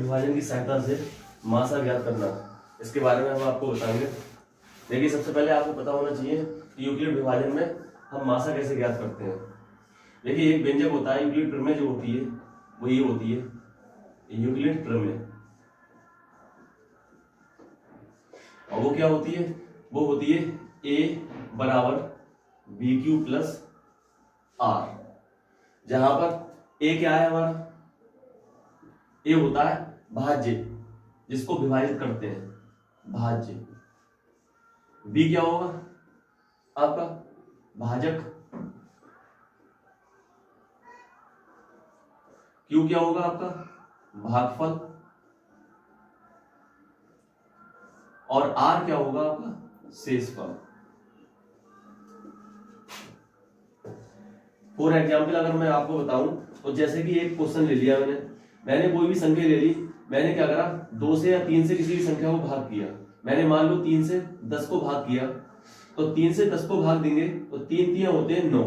विभाजन की सहायता से मासा ज्ञात करना, इसके बारे में हम आपको बताएंगे। देखिए, सबसे पहले आपको पता होना चाहिए कि यूक्लिड विभाजन में हम मासा कैसे ज्ञात करते हैं। देखिए, एक व्यंजक होता है यूक्लिड प्रमेय, जो होती है वो ये होती है यूक्लिड प्रमेय। और वो क्या होती है? वो होती है ए बराबर बी क्यू प्लस आर, जहां पर ए क्या है हमारा? ए होता है भाज्य, जिसको विभाजित करते हैं, भाज्य। बी क्या होगा आपका? भाजक। क्यू क्या होगा आपका? भागफल। और आर क्या होगा आपका? शेषफल। फॉर एग्जाम्पल अगर मैं आपको बताऊं तो जैसे कि एक क्वेश्चन ले लिया मैंने कोई भी संख्या ले ली, मैंने क्या करा, 2 से या 3 से किसी भी संख्या को भाग किया। मैंने मान लो 3 से 10 को भाग किया, तो 3 से 10 को भाग देंगे तो 3 3 होते हैं 9,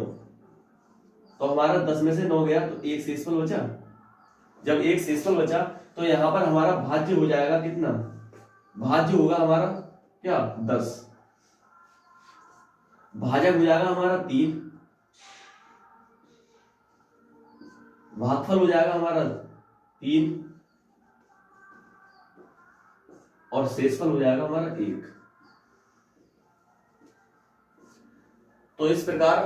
तो हमारा 10 में से 9 गया तो एक शेषफल बचा। जब एक शेषफल बचा तो यहां पर हमारा भाज्य हो जाएगा कितना? भाज्य होगा हमारा क्या? 10। भाजक हो जाएगा हमारा 3, भागफल हो जाएगा हमारा 3, और शेषफल हो जाएगा हमारा 1। तो इस प्रकार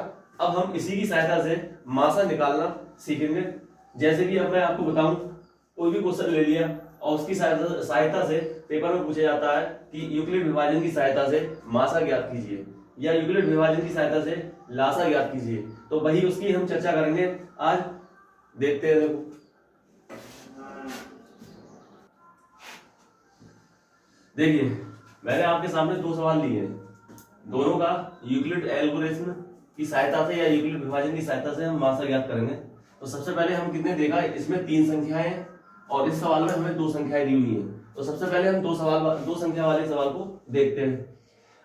अब हम इसी की सहायता से मासा निकालना सीखेंगे। जैसे कि अब मैं आपको बताऊं, कोई भी क्वेश्चन ले लिया और उसकी सहायता से पेपर में पूछा जाता है कि यूक्लिड विभाजन की सहायता से मासा ज्ञात कीजिए या यूक्लिड विभाजन की सहायता से लासा ज्ञात कीजिए, तो वही उसकी हम चर्चा करेंगे आज। देखते हैं। देखिए, मैंने आपके सामने 2 सवाल लिए हैं, दोनों का यूक्लिड एल्गोरिथम की सहायता से या यूक्लिड विभाजन की सहायता से हम मासा ज्ञात करेंगे। तो सबसे पहले हम कितने देखा, इसमें 3 संख्याएं हैं और इस सवाल में हमें 2 संख्याएं दी हुई हैं। तो सबसे पहले हम 2 संख्या वाले सवाल को देखते हैं।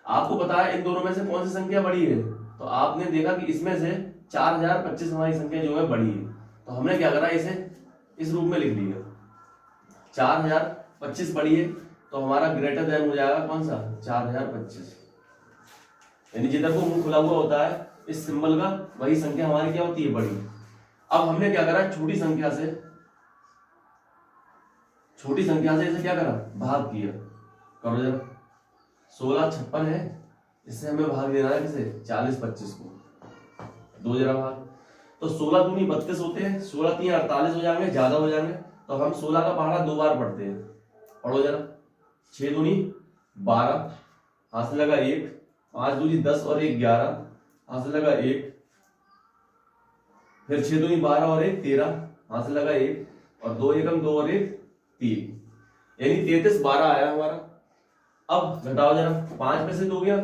आपको पता है इन दोनों में से कौन सी संख्या बड़ी है? तो आपने देखा कि इसमें से 4025 हमारी संख्या जो है बड़ी है, तो हमने क्या करा, इसे इस रूप में लिख लिया। 4025 बड़ी है तो हमारा ग्रेटर देन हो जाएगा कौन सा? 4025। यानी जिधर को मुंह खुला हुआ होता है इस सिंबल का, वही संख्या हमारी क्या होती है? बड़ी। अब हमने क्या करा, छोटी संख्या से इसे क्या करा? भाग किया। करो जरा, 16 56 है, इससे हमें भाग देना है किसे? 40 25 को। 2 जरा भाग, तो 16 दूनी 32 होते हैं, 16 3 48 हो जाएंगे, ज्यादा हो जाएंगे, तो हम 16 का पहाड़ा 2 बार पढ़ते हैं। पढ़ो जरा, 6 दूनी 12, हाथ से लगा 1, 5 दूनी 10 और 1 11, हाथ से लगा 1, फिर 6 दूनी 12 और 1 13, हाथ से लगा 1, और 2 एकम 2 और 1 3, यानी 33 12 आया हमारा। अब घटाओ जरा, 5 में से 2 गया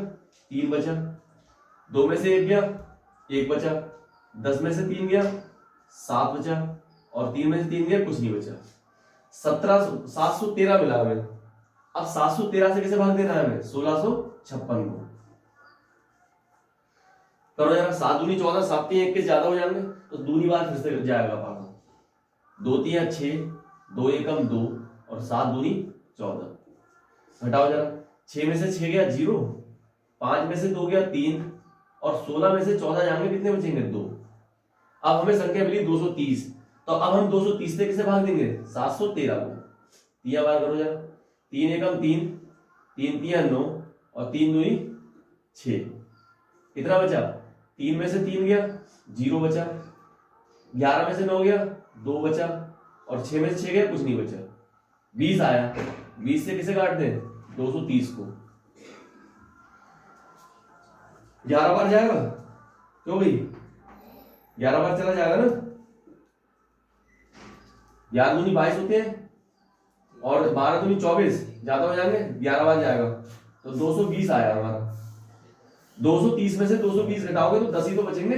3 बचा, 2 में से 1 गया 1 बचा, 10 में से 3 गया 7 बचा, और 3 में से 3 गया कुछ नहीं बचा। 713 मिला हमें। अब 713 से कैसे भाग देना है हमें? 1656 को। करो जरा, 7 दूनी 14, 7 3 1 के ज्यादा हो जाएंगे, तो दूनी बार फिर से जाएगा पहाड़ा। 2 3 6, 2 एकम 2, और 7 दूनी 14। घटाओ जरा, 6 में से 6 गया 0, 5 में से 2 गया 3, और 16 में से 14 जाएंगे, कितने बचेंगे? 2। अब हमें संख्या मिली 230, तो अब हम 230 से किसे भाग देंगे? 713 को। 3 बार करो जरा, 3 एकम 3, 3 3 9, और 3 दूनी 6। कितना बचा? 3 में से 3 गया 0 बचा, 11 में से 9 गया 2 बचा, और 6 में से 6 गया कुछ नहीं बचा। 20 आया, 20 से किसे काट दें? 230 को। 11 बार जाएगा, क्यों भाई? 11 बार चला जाएगा ना। 11 दूनी 22 होते हैं, और 12 दूनी 24, ज्यादा हो जाएंगे, 11 बार जाएगा, तो 220 आया हमारा। 230 में से 220 घटाओगे तो 10 ही तो बचेंगे,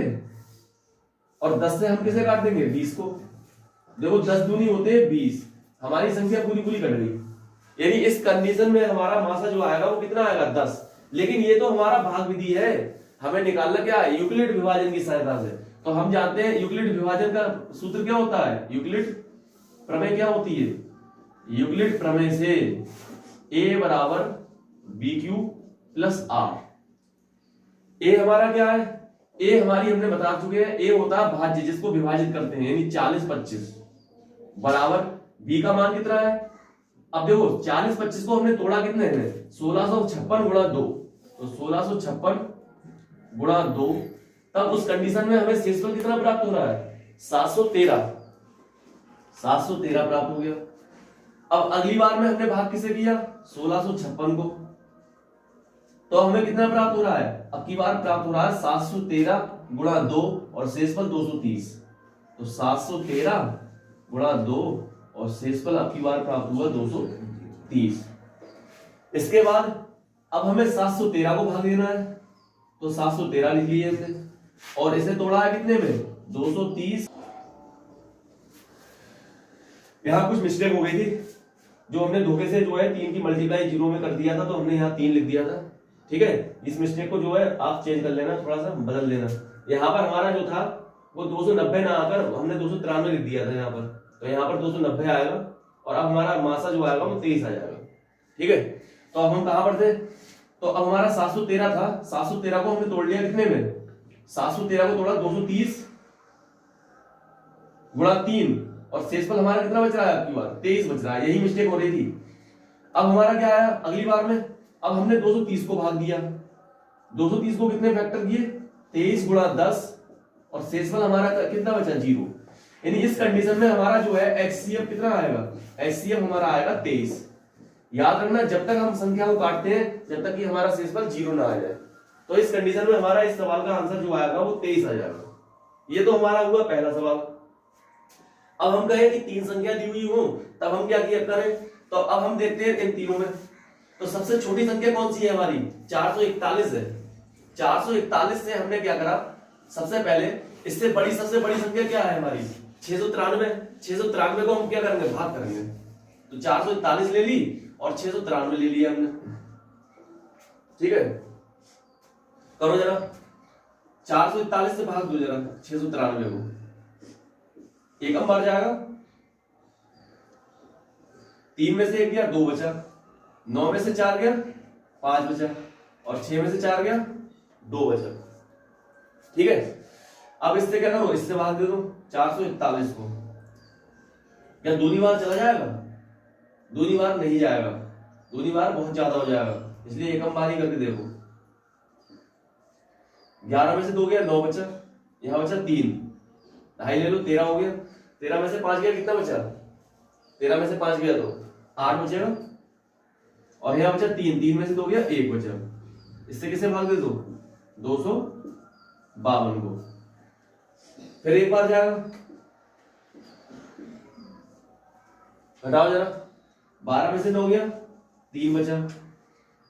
और 10 से हम किसे काट देंगे? 20 को। देखो, 10 दूनी होते हैं 20, हमारी संख्या पूरी पूरी कट गई। यानी इस कंडीशन में हमारा मासा जो आएगा वो कितना आएगा? 10। लेकिन ये तो हमारा भाग विधि है, हमें निकालना क्या है? यूक्लिड विभाजन की सहायता से। तो हम जानते हैं यूक्लिड विभाजन का सूत्र क्या होता है? यूक्लिड प्रमेय क्या होती है? यूक्लिड प्रमेय से ए बराबर बी क्यू प्लस आर। ए हमारा क्या है? ए हमारी हमने बता चुके हैं, ए होता है भाज्य जिसको विभाजित करते हैं, यानी 40-25 बराबर बी का मान कितना है? अब देखो 40-25 को हमने तोड़ा कितने में? 1656 गुणा 2, तो 1656 गुणा 2, तब उस कंडीशन में हमें शेषफल कितना प्राप्त हो रहा है? 713 प्राप्त हो गया। अब अगली बार में हमने भाग किसे किया? 1656 को, तो हमें कितना प्राप्त हो रहा है? अब की बार प्राप्त हो रहा है 713 गुणा 2 और शेषफल 230, तो 713 गुणा 2 और शेषफल अब की बार प्राप्त हुआ 230। इसके बाद अब हमें 713 को भाग देना है, तो 713 लिख लिए इसे, और इसे तोड़ा है कितने में? 230। यहां कुछ मिस्टेक हो गई थी, जो हमने धोखे से जो है 3 की मल्टीप्लाई 0 में कर दिया था, तो हमने यहाँ 3 लिख दिया था। ठीक है, इस मिस्टेक को जो है आप चेंज कर लेना, थोड़ा सा बदल लेना। यहाँ पर हमारा जो था वो 290 ना आकर हमने 293 लिख दिया था यहाँ पर, तो यहाँ पर 290 आएगा, और अब हमारा मासा जो आएगा वो 23 आ जाएगा। ठीक है, तो अब हम कहां पर थे? तो अब हमारा 713 था, 713 को हमने तोड़ लिया कितने में? 713 को तोड़ा 230 गुणा 3, और शेषफल हमारा कितना बच रहा है? आपकी बार 23 बच रहा है। यही मिस्टेक हो रही थी। अब हमारा क्या आया अगली बार में? अब हमने 230 को भाग दिया, 230 को कितने फैक्टर किए? 23 गुणा 10, और शेषफल हमारा कितना बचा? 0। यानी इस कंडीशन में हमारा जो है एचसीएफ कितना आएगा? एचसीएफ हमारा आएगा 23। याद रखना, जब तक हम संख्या को काटते हैं, जब तक कि हमारा शेषफल 0 ना आ जाए, तो इस कंडीशन में हमारा इस सवाल का आंसर जो आएगा वो 23 आ जाएगा। ये तो हमारा हुआ पहला सवाल। अब हम कहें कि 3 संख्या दी हुई हो, तब हम क्या किया करें? तो अब हम देखते हैं इन तीनों में, तो सबसे छोटी संख्या कौन सी है हमारी? 441 है। 441 से हमने क्या करा? सबसे पहले इससे बड़ी, सबसे बड़ी संख्या क्या है हमारी? 693। 693 को हम क्या करेंगे? भाग करेंगे, तो 441 ले ली और 693 ले लिया हमने। ठीक है, करो जरा, 441 से भाग दो जरा 693 को, एकम बार जाएगा, 3 में से 1 गया, 2 बचा, 9 में से 4 गया, 5 बचा, और 6 में से 4 गया, 2 बचा। ठीक है, अब इससे क्या करो? इससे भाग दे दो 441 को। क्या दूनी बार चला जाएगा? दूनी बार नहीं जाएगा, दूनी बार बहुत ज्यादा हो जाएगा, इसलिए एकम बार ही करके देखो। 11 में से 2 गया, 9 बचा, यहां बचा 3, 2.5 ले लो, 13 हो गया। 13 में से 5 गया, कितना बचा? 13 में से 5 गया तो 8 बचेगा, और यहां बचा 3 में से 2 गया, 1 बचा। इससे किसे भाग दे दो? 252 को। फिर एक बार जाएगा, घटाओ जरा, 12 में से 9 गया, 3 बचा,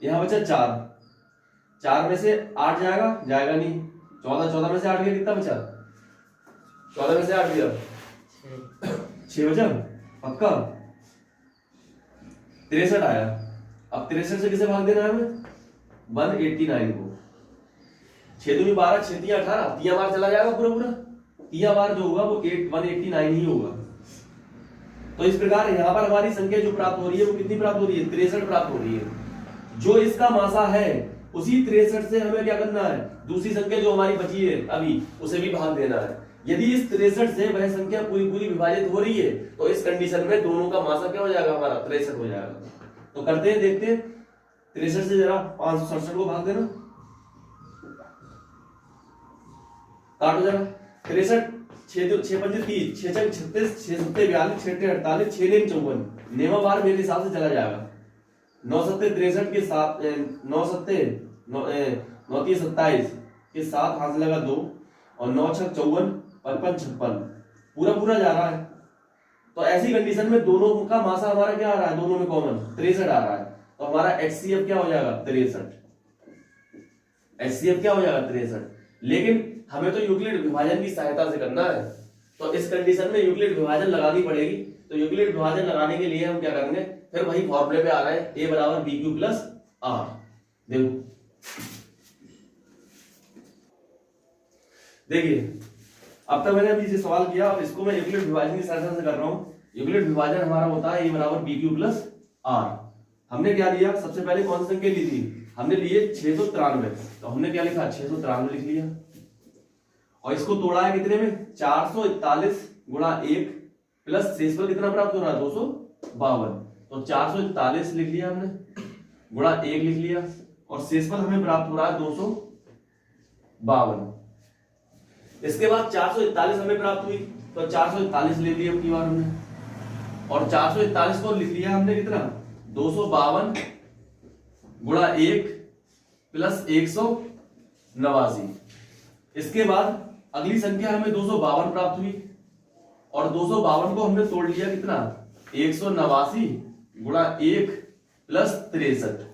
यहां बचा 4 में से 8 जाएगा? जाएगा नहीं। 14 में से 8 गया, कितना बचा? 14 में से 8 गया, 6 बचा, पक्का। 63 आया। अब 63 से किसे भाग देना है हमें? 189 को। 6 दूनी 12, 6 तिया 18, तिया बार चला जाएगा पूरा, तिया बार जो होगा वो 189 ही होगा। तो इस प्रकार यहाँ पर हमारी संख्या जो प्राप्त हो रही है वो कितनी प्राप्त हो रही है? 63 प्राप्त हो रही है। जो इसका मासा है उसी 63 से हमें क्या करना है? दूसरी संख्या जो हमारी बची है अभी, उसे भी भाग देना है। यदि इस 63 से वह संख्या पूरी पूरी विभाजित हो रही है, तो इस कंडीशन में दोनों का मासा क्या हो जाएगा? हमारा 63 हो जाएगा। तो करते हैं, देखते हैं। 63 से जरा 567 को भाग देना, काटो जरा। 63, 6 पंजे 30, 6 छक 36, 6 सत्ते 42, 6 अट्ठे 48, 6 नेम 54, नेमा बार मेरे हिसाब से चला जाएगा। 9 सत्ते 63 के साथ 9 सत्ते 9 30 27 के साथ हाथ लगा 2, और 9 छक 54, 55 56 पूरा पूरा जा रहा है। तो ऐसी कंडीशन में दोनों का मासा हमारा क्या आ रहा है? दोनों में कॉमन 63 आ रहा है। तो हमारा HCF क्या हो जाएगा? 63। HCF क्या हो जाएगा? 63। लेकिन हमें तो यूक्लिड विभाजन की सहायता से करना है, तो इस कंडीशन में यूक्लिड विभाजन लगानी पड़ेगी। तो यूक्लिड विभाजन लगाने के लिए हम क्या करेंगे? फिर वही फॉर्मूले पे आ रहा है, A बराबर BQ प्लस R। देखो, देखिए अब तक मैंने अभी जो सवाल किया, अब इसको मैं यूक्लिड विभाजन की सहायता से कर रहा हूं। यूक्लिड विभाजन हमारा होता है a बराबर बी क्यू प्लस आर। हमने क्या लिया, सबसे पहले कौन सी संख्या ली थी, हमने लिए 693, तो हमने क्या लिखा 693 लिख लिया, और इसको तोड़ा है कितने में 441 गुणा 1 प्लस शेषफल कितना प्राप्त हो रहा है 252, तो 441 लिख लिया हमने गुणा 1 लिख लिया, और शेषफल हमें प्राप्त हो रहा है 252। इसके बाद 441 हमें प्राप्त हुई, तो 441 ले लिया अपनी बार हमने, और 441 को लिख लिया हमने कितना 252 गुणा 1 प्लस 189। इसके बाद अगली संख्या हमें 252 प्राप्त हुई, और 252 को हमने तोड़ लिया कितना 189 गुणा 1 प्लस 63।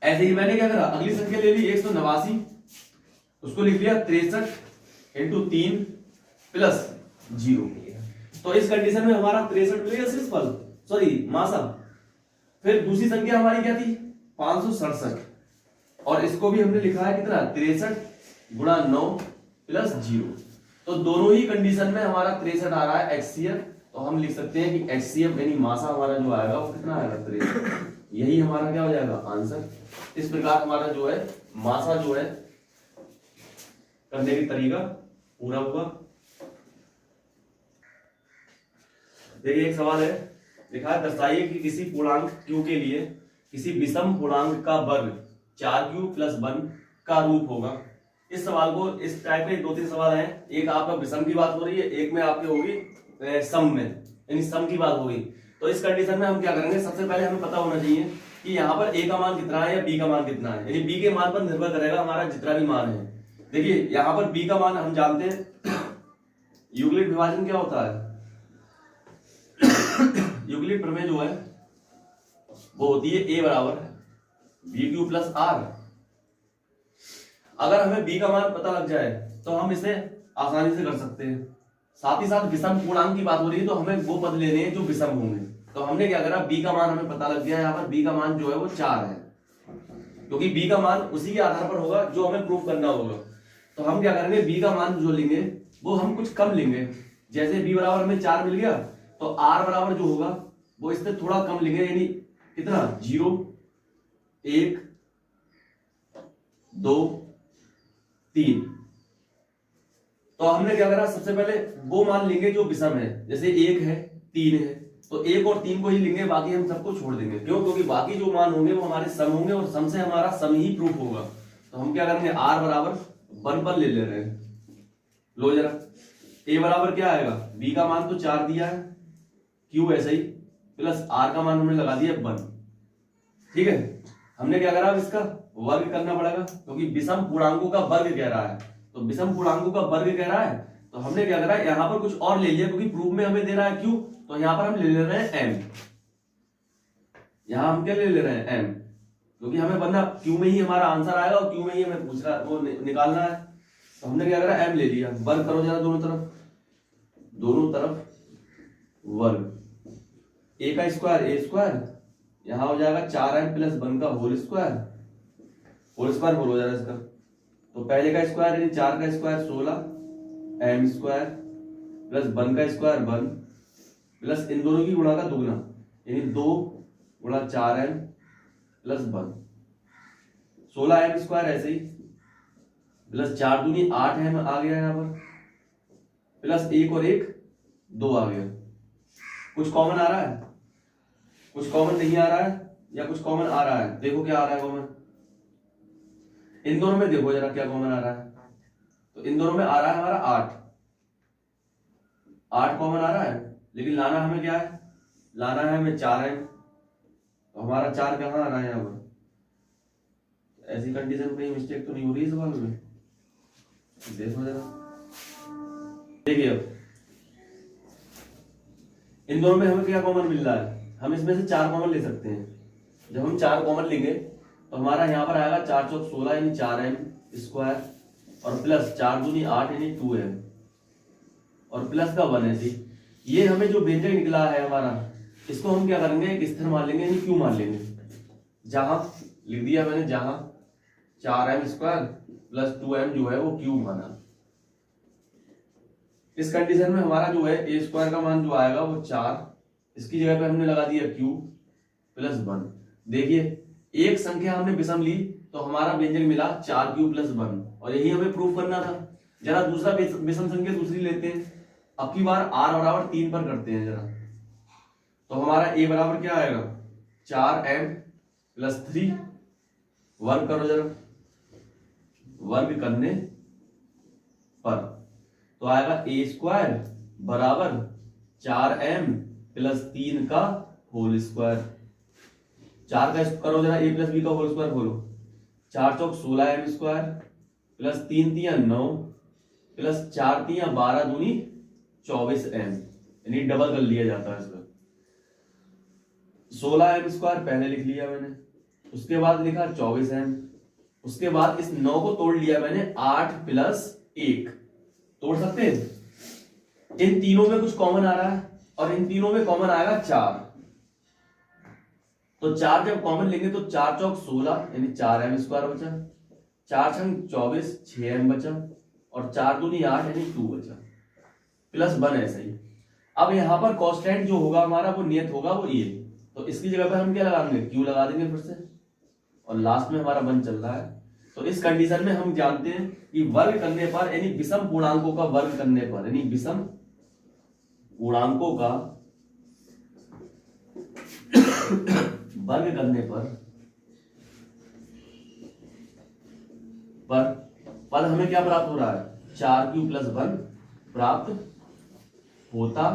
ऐसे ही मैंने क्या करा, अगली संख्या ले ली 189, उसको लिख लिया 63 इंटू 3 प्लस 0। तो इस कंडीशन में हमारा 63 मिलेगा शेषफल, सॉरी मासा। फिर दूसरी संख्या हमारी क्या थी 567, और इसको भी हमने लिखा है कितना 63 गुणा 9 प्लस 0। तो दोनों ही कंडीशन में हमारा 63 आ रहा है HCF, तो हम लिख सकते हैं कि HCF यानी मासा हमारा जो आएगा वो कितना आएगा 63। यही हमारा क्या हो जाएगा आंसर। इस प्रकार हमारा जो है मासा जो है करने की तरीका पूरा हुआ। देखिए एक सवाल है, लिखा है दर्शाइए कि किसी पूर्णांक q के लिए किसी विषम पूर्णांक का वर्ग 4q प्लस 1 का रूप होगा। इस सवाल को इस टाइप के 2-3 सवाल हैं, एक आपका विषम की बात हो रही है, एक में आपकी होगी सम में, यानी सम की बात होगी। तो इस कंडीशन में हम क्या करेंगे, सबसे पहले हमें पता होना चाहिए कि यहाँ पर a का मान कितना है या b का मान कितना है, यानी b के मान पर निर्भर करेगा हमारा जितना भी मान है। देखिए यहाँ पर b का मान हम जानते हैं, यूक्लिड विभाजन क्या होता है यूक्लिड प्रमेय जो है वो होती है a बराबर बी क्यू प्लस आर। अगर हमें b का मान पता लग जाए तो हम इसे आसानी से कर सकते हैं। साथ ही साथ विषम पूर्णांक की बात हो रही है, तो हमें वो पद लेने हैं जो विषम होंगे। तो हमने क्या करा, b का मान हमें पता लग गया, यहाँ पर b का मान जो है वो 4 है, क्योंकि b का मान उसी के आधार पर होगा जो हमें प्रूव करना होगा। तो हम क्या करेंगे, b का मान जो लेंगे वो हम कुछ कम लेंगे। जैसे b बराबर हमें 4 मिल गया, तो r बराबर जो होगा वो इससे थोड़ा कम लेंगे, यानी कितना 0 1 2 3। तो हमने क्या करा, सबसे पहले वो मान लेंगे जो विषम है, जैसे 1 है 3 है, तो 1 और 3 को ही लेंगे, बाकी हम सबको छोड़ देंगे। क्यों, क्योंकि बाकी जो मान होंगे वो हमारे सम होंगे, और सम से हमारा सम ही प्रूफ होगा। तो हम क्या करेंगे, r बराबर 1 पर ले रहे हैं। लो जरा, a बराबर क्या आएगा, b का मान तो 4 दिया है, q ऐसे ही, प्लस r का मान हमने लगा दिया 1। ठीक है, हमने क्या करा, अब इसका वर्ग करना पड़ेगा, क्योंकि विषम पूर्णांकों का वर्ग कह रहा है। तो विषम पूर्णांकों का वर्ग कह रहा है, तो हमने क्या करा, यहाँ पर कुछ और ले लिया, क्योंकि प्रूफ में हमें दे रहा है q, तो यहाँ पर हम ले रहे हैं m। यहाँ हम क्या ले रहे हैं m, क्योंकि हमें बनना q में ही हमारा आंसर आएगा, और q में ही हमें पूछ रहा वो निकालना है। तो हमने क्या करा, m ले लिया। वर्ग करो जरा दोनों तरफ वर्ग, a का स्क्वायर a स्क्वायर, यहाँ हो जाएगा 4m प्लस 1 का होल स्क्वायर बोलो जरा इसका। तो पहले का स्क्वायर यानी 4 का स्क्वायर 16 m स्क्वायर प्लस 1 का स्क्वायर 1 प्लस इन दोनों की गुणा का दुगना, यानी 2 गुणा 4m प्लस 1, 16m स्क्वायर ऐसे ही, प्लस 4 दूनी 8m आ गया यहाँ पर, प्लस 1 और 1 2 आ गया। कुछ कॉमन आ रहा है, कुछ कॉमन नहीं आ रहा है, या कुछ कॉमन आ रहा है, देखो क्या आ रहा है कॉमन। इन दोनों में देखो जरा क्या कॉमन आ रहा है, तो इन दोनों में आ रहा है हमारा 8 कॉमन आ रहा है, लेकिन लाना हमें क्या है, लाना है हमें 4m, तो हमारा 4 कहाँ आ रहा है यहाँ पर। ऐसी कंडीशन में कहीं मिस्टेक तो नहीं हो रही है सवाल में, देखो जरा। देखिए अब इन दोनों में हमें क्या कॉमन मिल रहा है, हम इसमें से 4 कॉमन ले सकते हैं। जब हम 4 कॉमन लेंगे तो हमारा यहाँ पर आएगा 4 चौक 16 यानी 4m स्क्वायर, और प्लस 4 दूनी 8 यानी 2m, और प्लस का 1 है। ये हमें जो व्यंजक निकला है हमारा, इसको हम क्या करेंगे, एक स्थिर मान लेंगे, यानी q मान लेंगे। जहां लिख दिया मैंने, जहां 4m स्क्वायर प्लस 2m जो है वो q माना। इस कंडीशन में हमारा जो है ए स्क्वायर का मान जो आएगा वो 4, इसकी जगह पे हमने लगा दिया क्यू प्लस 1। देखिए एक संख्या हमने विषम ली तो हमारा व्यंजक मिला 4 प्लस 1, और यही हमें प्रूव करना था। जरा दूसरा विषम संख्या दूसरी लेते हैं, अब की बार r बराबर 3 पर करते हैं जरा। तो हमारा a बराबर क्या आएगा 4m प्लस 3, वर्ग करो जरा, वर्ग करने पर तो आएगा a स्क्वायर बराबर 4m प्लस 3 का होल स्क्वायर। 4 का करो जरा, a प्लस बी का होल स्क्वायर खोलो, 4 चौक 16m स्क्वायर प्लस 3 तिया 9 प्लस 4 तिया 12 दूनी 24m, यानी डबल कर लिया जाता है इसका। 16m स्क्वायर पहले लिख लिया मैंने, उसके बाद लिखा 24m, उसके बाद इस 9 को तोड़ लिया मैंने 8 प्लस 1, तोड़ सकते हैं। इन तीनों में कुछ कॉमन आ रहा है और इन तीनों में कॉमन आएगा 4, तो 4 जब कॉमन लेंगे तो 4 चौक 16 यानी 4m स्क्वायर बचा, 4 छंग 24 6m बचा, और 4 दूनी 8 यानी 2 बचा, प्लस 1 ऐसे ही। अब यहां पर कांस्टेंट जो होगा हमारा वो नियत होगा वो ये, तो इसकी जगह पर हम क्या लगाएंगे क्यू लगा देंगे फिर से, और लास्ट में हमारा 1 चल रहा है। तो इस कंडीशन में हम जानते हैं कि वर्ग करने पर यानी विषम पूर्णांकों का वर्ग करने पर, यानी विषम पूर्णांकों का वर्ग करने पर पद हमें क्या प्राप्त हो रहा है 4q प्लस 1 प्राप्त होता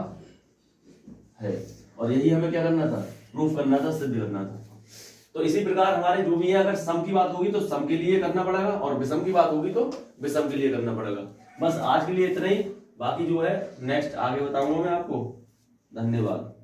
है, और यही हमें क्या करना था प्रूफ करना था, सिद्ध करना था। तो इसी प्रकार हमारे जो भी है, अगर सम की बात होगी तो सम के लिए करना पड़ेगा, और विषम की बात होगी तो विषम के लिए करना पड़ेगा। बस आज के लिए इतना ही, बाकी जो है नेक्स्ट आगे बताऊंगा मैं आपको। धन्यवाद।